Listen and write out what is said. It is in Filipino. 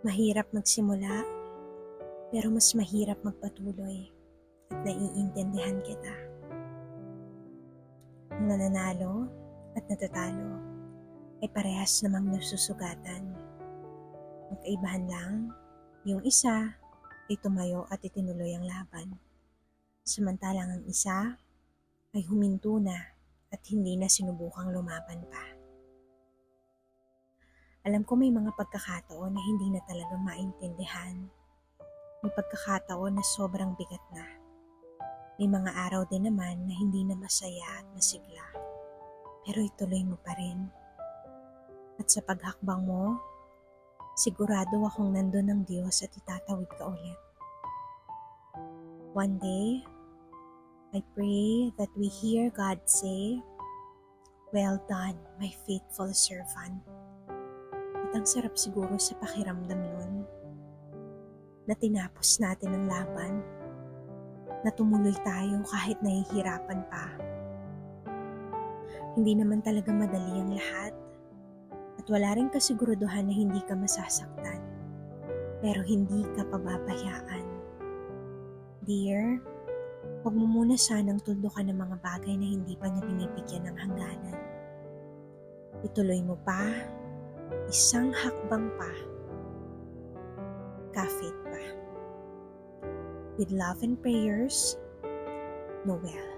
Mahirap magsimula, pero mas mahirap magpatuloy at naiintindihan kita. Ang nananalo at natatalo ay parehas namang nasusugatan. Magkaibahan lang, yung isa ay tumayo at itinuloy ang laban. Samantalang ang isa ay huminto na at hindi na sinubukang lumaban pa. Alam ko may mga pagkakataon na hindi na talaga maintindihan. May pagkakataon na sobrang bigat na. May mga araw din naman na hindi na masaya at masigla. Pero ituloy mo pa rin. At sa paghakbang mo, sigurado akong nandun ang Diyos at itatawid ka ulit. One day, I pray that we hear God say, "Well done, my faithful servant." At ang sarap siguro sa pakiramdam nun, na tinapos natin ang laban, na tumuloy tayo kahit nahihirapan pa. Hindi naman talaga madali ang lahat, at wala rin kasiguraduhan na hindi ka masasaktan, pero hindi ka pababayaan. Dear, huwag mo muna sanang tuldukan ng mga bagay na hindi pa niya binibigyan ng hangganan. Ituloy mo pa, isang hakbang pa, ka-faith pa. With love and prayers, Noel.